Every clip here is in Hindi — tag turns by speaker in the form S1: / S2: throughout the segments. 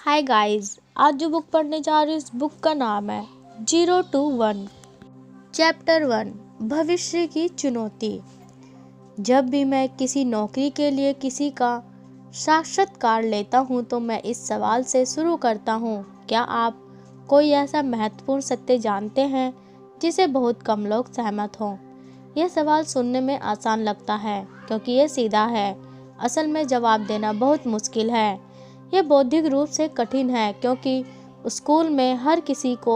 S1: हाय गाइस, आज जो बुक पढ़ने जा रही हूँ इस बुक का नाम है 0 to 1। चैप्टर 1 भविष्य की चुनौती। जब भी मैं किसी नौकरी के लिए किसी का साक्षात्कार लेता हूँ तो मैं इस सवाल से शुरू करता हूँ, क्या आप कोई ऐसा महत्वपूर्ण सत्य जानते हैं जिसे बहुत कम लोग सहमत हों। यह सवाल सुनने में आसान लगता है क्योंकि यह सीधा है, असल में जवाब देना बहुत मुश्किल है। यह बौद्धिक रूप से कठिन है क्योंकि स्कूल में हर किसी को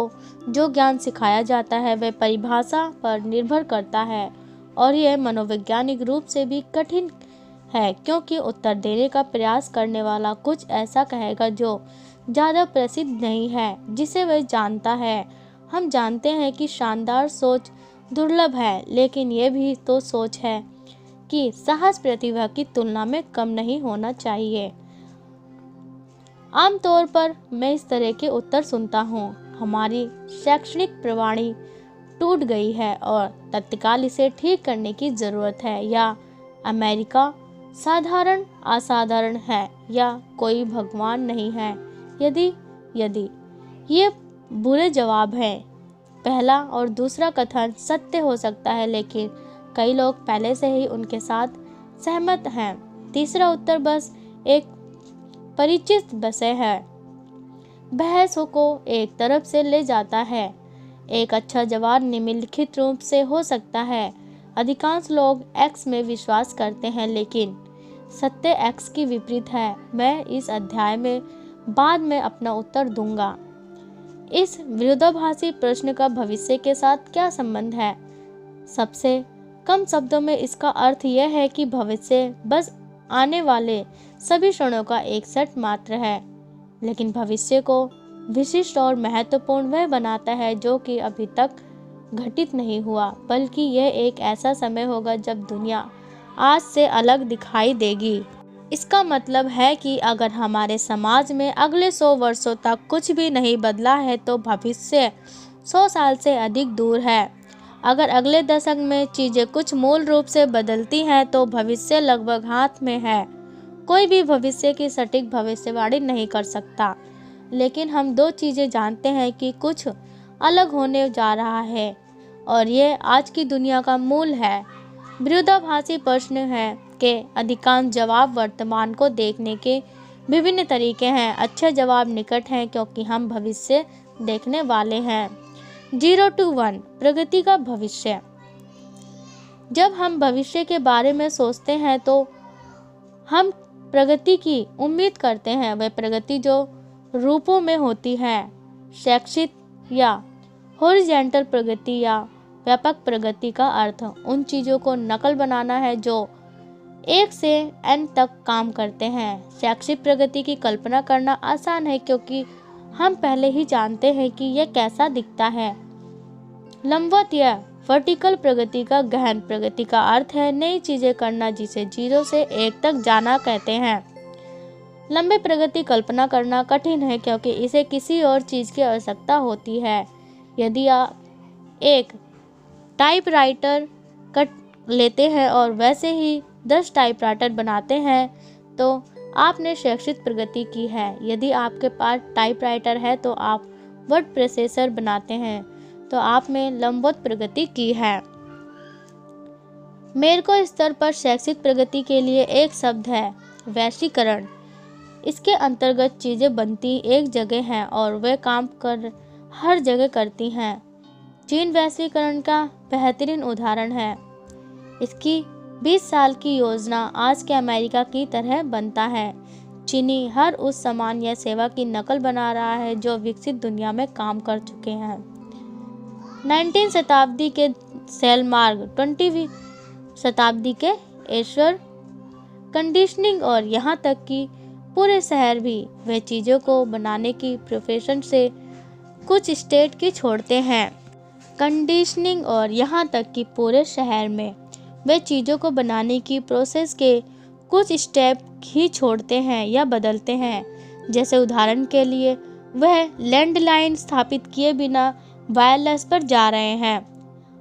S1: जो ज्ञान सिखाया जाता है वह परिभाषा पर निर्भर करता है, और यह मनोवैज्ञानिक रूप से भी कठिन है क्योंकि उत्तर देने का प्रयास करने वाला कुछ ऐसा कहेगा जो ज़्यादा प्रसिद्ध नहीं है जिसे वह जानता है। हम जानते हैं कि शानदार सोच दुर्लभ है, लेकिन यह भी तो सोच है कि साहस प्रतिभा की तुलना में कम नहीं होना चाहिए। आमतौर पर मैं इस तरह के उत्तर सुनता हूँ, हमारी शैक्षणिक प्रणाली टूट गई है और तत्काल इसे ठीक करने की ज़रूरत है, या अमेरिका साधारण असाधारण है, या कोई भगवान नहीं है। यदि ये बुरे जवाब हैं। पहला और दूसरा कथन सत्य हो सकता है, लेकिन कई लोग पहले से ही उनके साथ सहमत हैं। तीसरा उत्तर बस एक परिचित विषय है, बहस को एक तरफ से ले जाता है। एक अच्छा जवाब निम्नलिखित रूप से हो सकता है, अधिकांश लोग एक्स में विश्वास करते हैं लेकिन सत्य एक्स की विपरीत है। मैं इस अध्याय में बाद में अपना उत्तर दूंगा। इस विरोधाभासी प्रश्न का भविष्य के साथ क्या संबंध है? सबसे कम शब्दों में इसका अर्थ यह है कि भविष्य बस आने वाले सभी क्षणों का एक सेट मात्र है, लेकिन भविष्य को विशिष्ट और महत्वपूर्ण वह बनाता है जो कि अभी तक घटित नहीं हुआ, बल्कि यह एक ऐसा समय होगा जब दुनिया आज से अलग दिखाई देगी। इसका मतलब है कि अगर हमारे समाज में अगले 100 वर्षों तक कुछ भी नहीं बदला है तो भविष्य 100 साल से अधिक दूर है। अगर अगले दशक में चीज़ें कुछ मूल रूप से बदलती हैं तो भविष्य लगभग हाथ में है। कोई भी भविष्य की सटीक भविष्यवाणी नहीं कर सकता, लेकिन हम दो चीज़ें जानते हैं कि कुछ अलग होने जा रहा है, और ये आज की दुनिया का मूल है। विरोधाभासी प्रश्न है कि अधिकांश जवाब वर्तमान को देखने के विभिन्न तरीके हैं। अच्छे जवाब निकट हैं क्योंकि हम भविष्य देखने वाले हैं। 0 to 1 प्रगति का भविष्य। जब हम भविष्य के बारे में सोचते हैं तो हम प्रगति की उम्मीद करते हैं। वह प्रगति जो रूपों में होती है, शैक्षिक या हॉरिजॉन्टल प्रगति या व्यापक प्रगति का अर्थ उन चीज़ों को नकल बनाना है जो 1 से n तक काम करते हैं। शैक्षिक प्रगति की कल्पना करना आसान है क्योंकि हम पहले ही जानते हैं कि यह कैसा दिखता है। लंबवत या वर्टिकल प्रगति का गहन प्रगति का अर्थ है नई चीजें करना, जिसे 0 से 1 तक जाना कहते हैं। लंबे प्रगति कल्पना करना कठिन है क्योंकि इसे किसी और चीज की आवश्यकता होती है। यदि आप एक टाइपराइटर कट लेते हैं और वैसे ही 10 टाइपराइटर बनाते हैं तो आपने शैक्षिक प्रगति की है। यदि आपके पास टाइपराइटर है तो आप वर्ड प्रोसेसर बनाते हैं तो आपने लंबवत प्रगति की है। मेरको स्तर पर शैक्षिक प्रगति के लिए एक शब्द है, वैश्वीकरण। इसके अंतर्गत चीज़ें बनती एक जगह हैं और वे काम कर हर जगह करती हैं। चीन वैश्वीकरण का बेहतरीन उदाहरण है। इसकी 20 साल की योजना आज के अमेरिका की तरह बनता है। चीनी हर उस सामान या सेवा की नकल बना रहा है जो विकसित दुनिया में काम कर चुके हैं। 19वीं शताब्दी के सेल मार्ग, 20वीं शताब्दी के एयर कंडीशनिंग और यहाँ तक कि पूरे शहर भी वे चीज़ों को बनाने की प्रोफेशन से कुछ स्टेट की छोड़ते हैं। कंडीशनिंग और यहाँ तक कि पूरे शहर में वे चीज़ों को बनाने की प्रोसेस के कुछ स्टेप ही छोड़ते हैं या बदलते हैं। जैसे उदाहरण के लिए वह लैंडलाइन स्थापित किए बिना वायरलेस पर जा रहे हैं।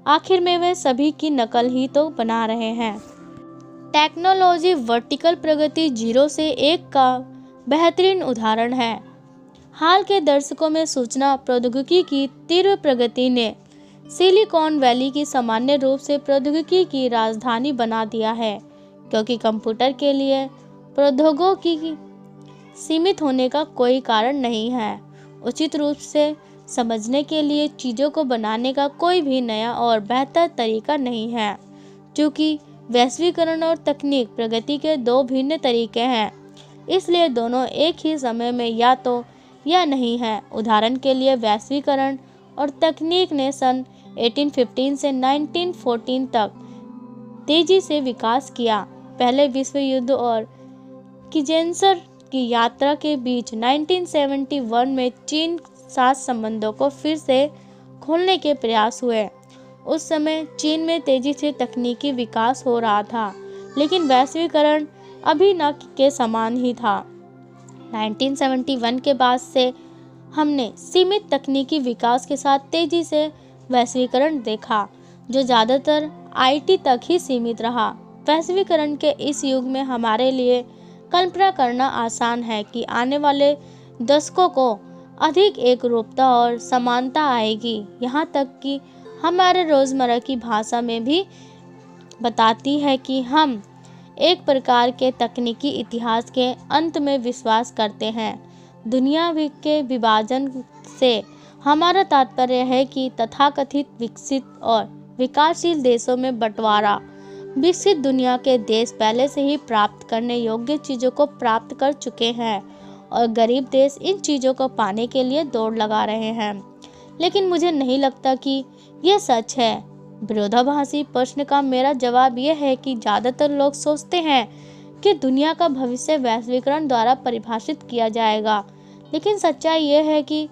S1: आखिर में वे सभी की नकल ही तो बना रहे हैं। टेक्नोलॉजी वर्टिकल प्रगति 0 से 1 का बेहतरीन उदाहरण है। हाल के दशकों में सूचना प्रौद्योगिकी की तीव्र प्रगति ने सिलिकॉन वैली की सामान्य रूप से प्रौद्योगिकी की राजधानी बना दिया है, क्योंकि कंप्यूटर के लिए प्रौद्योगिकी की सीमित होने का कोई कारण नहीं है। उचित रूप से समझने के लिए चीज़ों को बनाने का कोई भी नया और बेहतर तरीका नहीं है। चूँकि वैश्वीकरण और तकनीक प्रगति के दो भिन्न तरीके हैं, इसलिए दोनों एक ही समय में या तो या नहीं है। उदाहरण के लिए, वैश्वीकरण और तकनीक ने सन 1815 से 1914 तक तेजी से विकास किया। पहले विश्व युद्ध और किजेंसर की यात्रा के बीच 1971 में चीन साथ संबंधों को फिर से खोलने के प्रयास हुए। उस समय चीन में तेजी से तकनीकी विकास हो रहा था, लेकिन वैश्वीकरण अभी न के समान ही था। 1971 के बाद से हमने सीमित तकनीकी विकास के साथ तेजी से वैश्वीकरण देखा, जो ज़्यादातर आईटी तक ही सीमित रहा। वैश्वीकरण के इस युग में हमारे लिए कल्पना करना आसान है कि आने वाले दशकों को अधिक एकरूपता और समानता आएगी, यहाँ तक कि हमारे रोज़मर्रा की भाषा में भी बताती है कि हम एक प्रकार के तकनीकी इतिहास के अंत में विश्वास करते हैं। दुनिया के विभाजन से हमारा तात्पर्य है कि तथाकथित विकसित और विकासशील देशों में बंटवारा। विकसित दुनिया के देश पहले से ही प्राप्त करने योग्य चीज़ों को प्राप्त कर चुके हैं और गरीब देश इन चीज़ों को पाने के लिए दौड़ लगा रहे हैं। लेकिन मुझे नहीं लगता कि यह सच है। विरोधाभासी प्रश्न का मेरा जवाब यह है कि ज़्यादातर लोग सोचते हैं कि दुनिया का भविष्य वैश्वीकरण द्वारा परिभाषित किया जाएगा, लेकिन सच्चाई यह है कि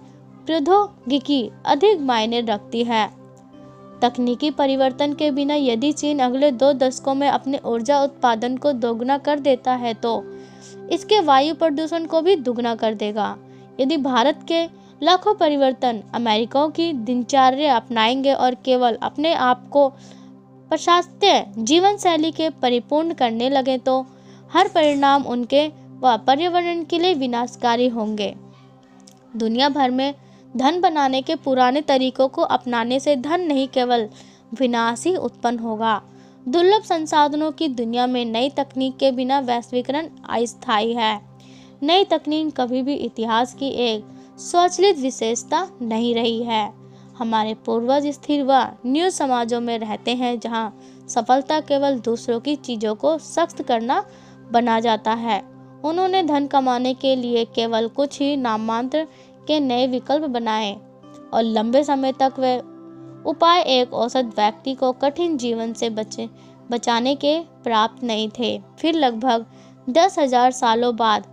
S1: प्रौद्योगिकी अधिक मायने रखती है। तकनीकी परिवर्तन के बिना यदि चीन अगले 2 दशकों में अपने ऊर्जा उत्पादन को दोगुना कर देता है तो इसके वायु प्रदूषण को भी दुगना कर देगा। यदि भारत के लाखों परिवर्तन अमेरिकाओं की दिनचर्या अपनाएंगे और केवल अपने आप को पाश्चात्य जीवन शैली के परिपूर्ण करने लगे तो हर परिणाम उनके व पर्यावरण के लिए विनाशकारी होंगे। दुनिया भर में धन बनाने के पुराने तरीकों को अपनाने से धन नहीं केवल विनाश ही उत्पन्न होगा। दुर्लभ संसाधनों की दुनिया में नई तकनीक के बिना वैश्वीकरण अस्थायी है। नई तकनीक कभी भी इतिहास की एक स्वचालित विशेषता नहीं रही है। हमारे पूर्वज स्थिर व न्यू समाजों में रहते हैं जहां सफलता केवल दूसरों की चीज़ों को सख्त करना बना जाता है। उन्होंने धन कमाने के लिए केवल कुछ ही नाममात्र के नए विकल्प बनाए और लंबे समय तक वे उपाय एक औसत व्यक्ति को कठिन जीवन से बचाने के प्राप्त नहीं थे। फिर लगभग 10,000 सालों बाद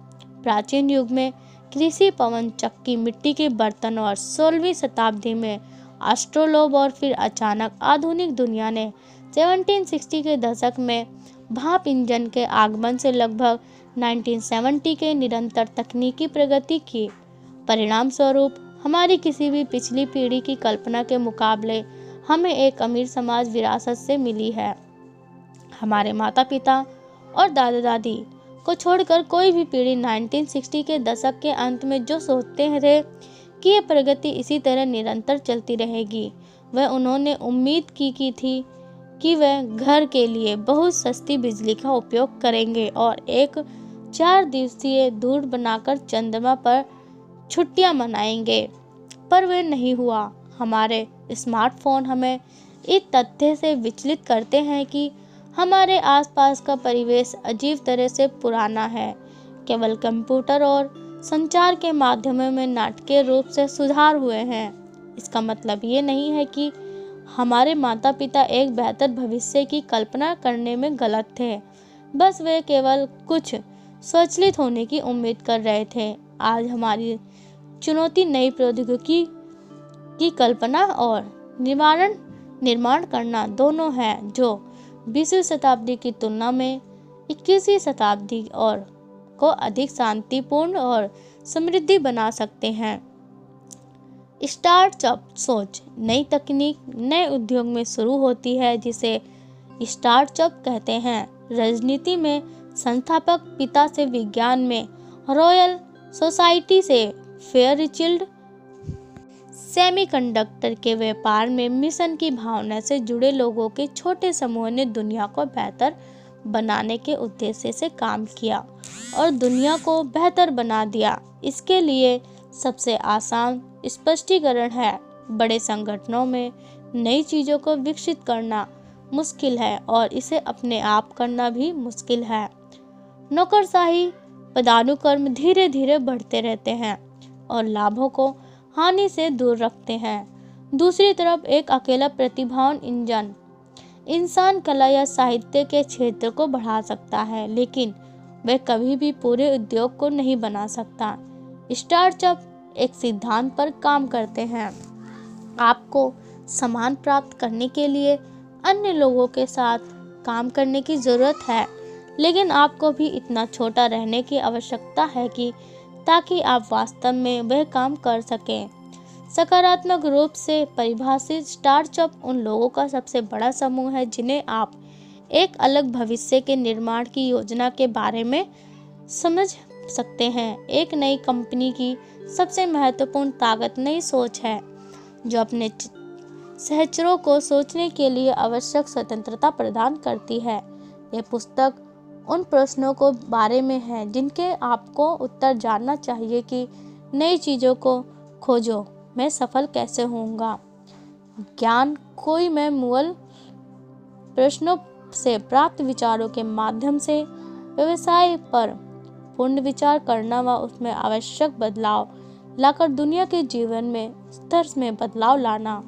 S1: प्राचीन युग में कृषि, पवन चक्की, मिट्टी के बर्तन और 16वीं शताब्दी में एस्ट्रोलोब और फिर अचानक आधुनिक दुनिया ने 1760 के दशक में भाप इंजन के आगमन से लगभग 1970 के निरंतर तकनीकी प्रगति की परिणाम स्वरूप हमारी किसी भी पिछली पीढ़ी की कल्पना के मुकाबले हमें एक अमीर समाज विरासत से मिली है। हमारे माता पिता और दादा दादी को छोड़कर कोई भी पीढ़ी 1960 के दशक के अंत में जो सोचते थे कि ये प्रगति इसी तरह निरंतर चलती रहेगी, वह उन्होंने उम्मीद की थी कि वह घर के लिए बहुत सस्ती बिजली का उपयोग करेंगे और एक 4 दिवसीय दूर बनाकर चंद्रमा पर छुट्टियां मनाएंगे, पर वह नहीं हुआ। हमारे स्मार्टफोन हमें इस तथ्य से विचलित करते हैं कि हमारे आसपास का परिवेश अजीब तरह से पुराना है। केवल कंप्यूटर और संचार के माध्यमों में नाटकीय रूप से सुधार हुए हैं। इसका मतलब ये नहीं है कि हमारे माता पिता एक बेहतर भविष्य की कल्पना करने में गलत थे, बस वे केवल कुछ स्वचालित होने की उम्मीद कर रहे थे। आज हमारी चुनौती नई प्रौद्योगिकी की कल्पना और निर्माण करना दोनों है, जो 20वीं शताब्दी की तुलना में 21वीं शताब्दी और को अधिक शांतिपूर्ण और समृद्धि बना सकते हैं। स्टार्टअप सोच नई तकनीक नए उद्योग में शुरू होती है, जिसे स्टार्टअप कहते हैं। राजनीति में संस्थापक पिता से, विज्ञान में रॉयल सोसाइटी से फेयरचिल्ड सेमीकंडक्टर के व्यापार में मिशन की भावना से जुड़े लोगों के छोटे समूह ने दुनिया को बेहतर बनाने के उद्देश्य से काम किया और दुनिया को बेहतर बना दिया। इसके लिए सबसे आसान स्पष्टीकरण है, बड़े संगठनों में नई चीज़ों को विकसित करना मुश्किल है और इसे अपने आप करना भी मुश्किल है। नौकरशाही पदानुक्रम धीरे धीरे बढ़ते रहते हैं और लाभों को हानि से दूर रखते हैं। दूसरी तरफ एक अकेला प्रतिभावान इंसान कला या साहित्य के क्षेत्र को बढ़ा सकता है, लेकिन वह कभी भी पूरे उद्योग को नहीं बना सकता। स्टार्टअप एक सिद्धांत पर काम करते हैं, आपको सम्मान प्राप्त करने के लिए अन्य लोगों के साथ काम करने की ज़रूरत है, लेकिन आपको भी इतना छोटा रहने की आवश्यकता है कि ताकि आप वास्तव में वह काम कर सकें। सकारात्मक रूप से परिभाषित स्टार्टअप उन लोगों का सबसे बड़ा समूह है जिन्हें आप एक अलग भविष्य के निर्माण की योजना के बारे में समझ सकते हैं। एक नई कंपनी की सबसे महत्वपूर्ण ताकत नई सोच है, जो अपने सहचरों को सोचने के लिए आवश्यक स्वतंत्रता प्रदान करती है। यह पुस्तक उन प्रश्नों को बारे में है जिनके आपको उत्तर जानना चाहिए कि नई चीज़ों को खोजो, मैं सफल कैसे होऊंगा। ज्ञान कोई मैं मूल प्रश्नों से प्राप्त विचारों के माध्यम से व्यवसाय पर पूर्ण विचार करना व उसमें आवश्यक बदलाव लाकर दुनिया के जीवन में स्तर में बदलाव लाना।